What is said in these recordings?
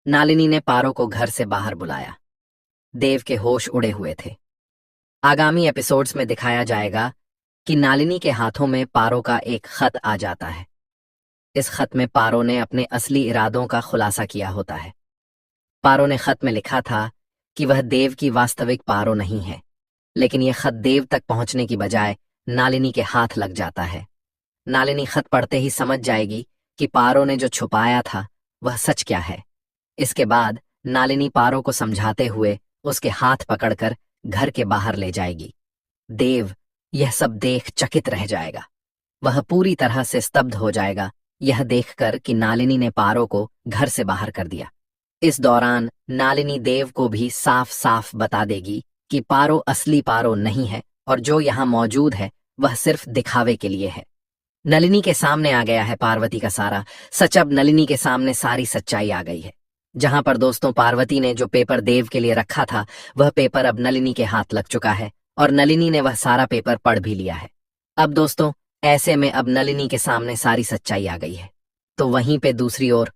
नालिनी ने पारो को घर से बाहर बुलाया। देव के होश उड़े हुए थे। आगामी एपिसोड्स में दिखाया जाएगा कि नालिनी के हाथों में पारो का एक खत आ जाता है। इस खत में पारो ने अपने असली इरादों का खुलासा किया होता है। पारो ने खत में लिखा था कि वह देव की वास्तविक पारो नहीं है, लेकिन यह खत देव तक पहुंचने की बजाय नालिनी के हाथ लग जाता है। नालिनी खत पढ़ते ही समझ जाएगी कि पारो ने जो छुपाया था वह सच क्या है। इसके बाद नालिनी पारो को समझाते हुए उसके हाथ पकड़कर घर के बाहर ले जाएगी। देव यह सब देख चकित रह जाएगा। वह पूरी तरह से स्तब्ध हो जाएगा यह देखकर कि नालिनी ने पारो को घर से बाहर कर दिया। इस दौरान नालिनी देव को भी साफ साफ बता देगी कि पारो असली पारो नहीं है और जो यहाँ मौजूद है वह सिर्फ दिखावे के लिए है। नलिनी के सामने आ गया है पार्वती का सारा सच। अब नलिनी के सामने सारी सच्चाई आ गई है। जहां पर दोस्तों पार्वती ने जो पेपर देव के लिए रखा था वह पेपर अब नलिनी के हाथ लग चुका है और नलिनी ने वह सारा पेपर पढ़ भी लिया है। अब दोस्तों ऐसे में अब नलिनी के सामने सारी सच्चाई आ गई है। तो वहीं पे दूसरी ओर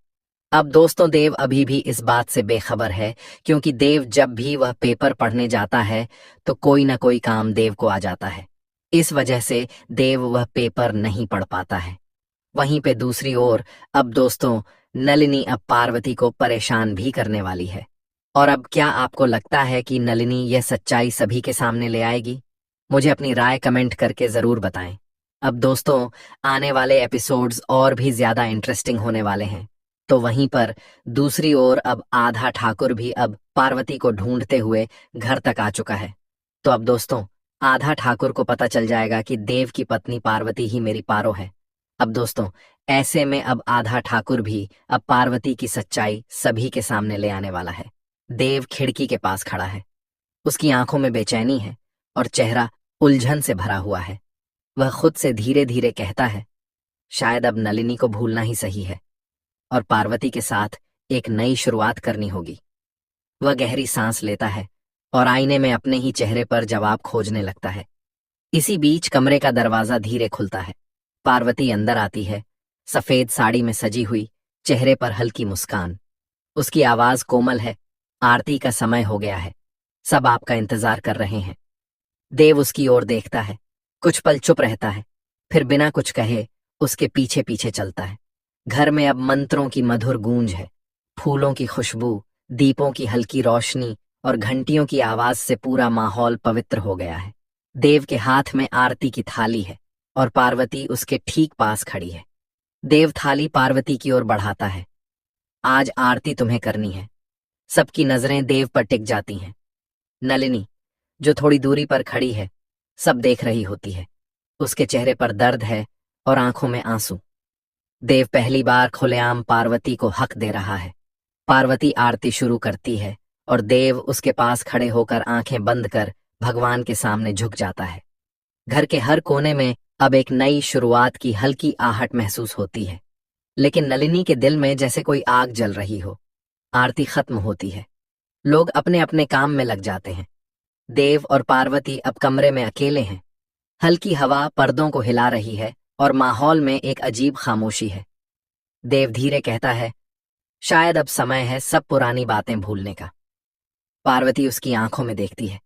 अब दोस्तों देव अभी भी इस बात से बेखबर है, क्योंकि देव जब भी वह पेपर पढ़ने जाता है तो कोई ना कोई काम देव को आ जाता है। इस वजह से देव वह पेपर नहीं पढ़ पाता है। वहीं पे दूसरी ओर अब दोस्तों नलिनी अब पार्वती को परेशान भी करने वाली है। और अब क्या आपको लगता है कि नलिनी यह सच्चाई सभी के सामने ले आएगी? मुझे अपनी राय कमेंट करके जरूर बताएं। अब दोस्तों आने वाले एपिसोड्स और भी ज्यादा इंटरेस्टिंग होने वाले हैं। तो वहीं पर दूसरी ओर अब आधा ठाकुर भी अब पार्वती को ढूंढते हुए घर तक आ चुका है। तो अब दोस्तों आधा ठाकुर को पता चल जाएगा कि देव की पत्नी पार्वती ही मेरी पारो है। अब दोस्तों ऐसे में अब आधा ठाकुर भी अब पार्वती की सच्चाई सभी के सामने ले आने वाला है। देव खिड़की के पास खड़ा है। उसकी आंखों में बेचैनी है और चेहरा उलझन से भरा हुआ है। वह खुद से धीरे धीरे कहता है, शायद अब नलिनी को भूलना ही सही है और पार्वती के साथ एक नई शुरुआत करनी होगी। वह गहरी सांस लेता है और आईने में अपने ही चेहरे पर जवाब खोजने लगता है। इसी बीच कमरे का दरवाजा धीरे खुलता है। पार्वती अंदर आती है, सफेद साड़ी में सजी हुई, चेहरे पर हल्की मुस्कान। उसकी आवाज कोमल है, आरती का समय हो गया है, सब आपका इंतजार कर रहे हैं। देव उसकी ओर देखता है, कुछ पल चुप रहता है, फिर बिना कुछ कहे उसके पीछे पीछे चलता है। घर में अब मंत्रों की मधुर गूंज है, फूलों की खुशबू, दीपों की हल्की रोशनी और घंटियों की आवाज से पूरा माहौल पवित्र हो गया है। देव के हाथ में आरती की थाली है और पार्वती उसके ठीक पास खड़ी है। देव थाली पार्वती की ओर बढ़ाता है। आज आरती तुम्हें करनी है। सबकी नजरें देव पर टिक जाती हैं। नलिनी जो थोड़ी दूरी पर खड़ी है सब देख रही होती है। उसके चेहरे पर दर्द है और आंखों में आंसू। देव पहली बार खुलेआम पार्वती को हक दे रहा है। पार्वती आरती शुरू करती है और देव उसके पास खड़े होकर आंखें बंद कर भगवान के सामने झुक जाता है। घर के हर कोने में अब एक नई शुरुआत की हल्की आहट महसूस होती है, लेकिन नलिनी के दिल में जैसे कोई आग जल रही हो। आरती खत्म होती है, लोग अपने अपने काम में लग जाते हैं। देव और पार्वती अब कमरे में अकेले हैं। हल्की हवा पर्दों को हिला रही है और माहौल में एक अजीब खामोशी है। देव धीरे कहता है, शायद अब समय है सब पुरानी बातें भूलने का। पार्वती उसकी आंखों में देखती है।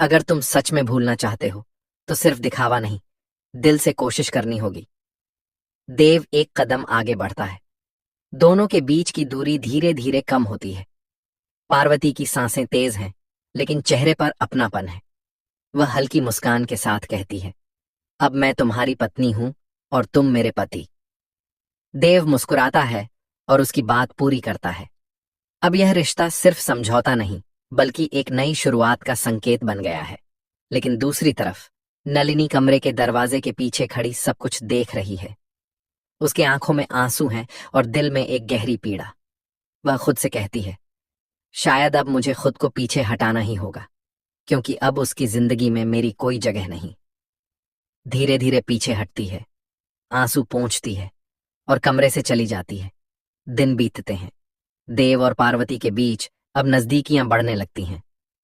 अगर तुम सच में भूलना चाहते हो तो सिर्फ दिखावा नहीं, दिल से कोशिश करनी होगी। देव एक कदम आगे बढ़ता है। दोनों के बीच की दूरी धीरे धीरे कम होती है। पार्वती की सांसें तेज हैं, लेकिन चेहरे पर अपनापन है। वह हल्की मुस्कान के साथ कहती है, अब मैं तुम्हारी पत्नी हूं और तुम मेरे पति। देव मुस्कुराता है और उसकी बात पूरी करता है। अब यह रिश्ता सिर्फ समझौता नहीं बल्कि एक नई शुरुआत का संकेत बन गया है। लेकिन दूसरी तरफ नलिनी कमरे के दरवाजे के पीछे खड़ी सब कुछ देख रही है। उसके आंखों में आंसू हैं और दिल में एक गहरी पीड़ा। वह खुद से कहती है, शायद अब मुझे खुद को पीछे हटाना ही होगा, क्योंकि अब उसकी जिंदगी में मेरी कोई जगह नहीं। धीरे धीरे पीछे हटती है, आंसू पोंछती है और कमरे से चली जाती है। दिन बीतते हैं। देव और पार्वती के बीच अब नजदीकियां बढ़ने लगती हैं।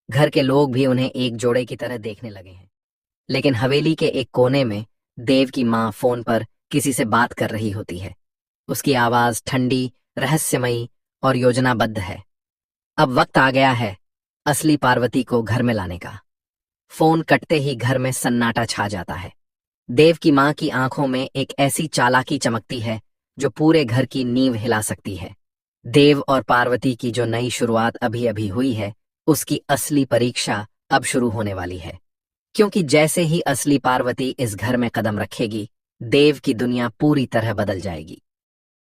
घर के लोग भी उन्हें एक जोड़े की तरह देखने लगे हैं। लेकिन हवेली के एक कोने में देव की मां फोन पर किसी से बात कर रही होती है। उसकी आवाज ठंडी, रहस्यमयी और योजनाबद्ध है। अब वक्त आ गया है असली पार्वती को घर में लाने का। फोन कटते ही घर में सन्नाटा छा जाता है। देव की मां की आंखों में एक ऐसी चालाकी चमकती है जो पूरे घर की नींव हिला सकती है। देव और पार्वती की जो नई शुरुआत अभी अभी हुई है, उसकी असली परीक्षा अब शुरू होने वाली है। क्योंकि जैसे ही असली पार्वती इस घर में कदम रखेगी, देव की दुनिया पूरी तरह बदल जाएगी।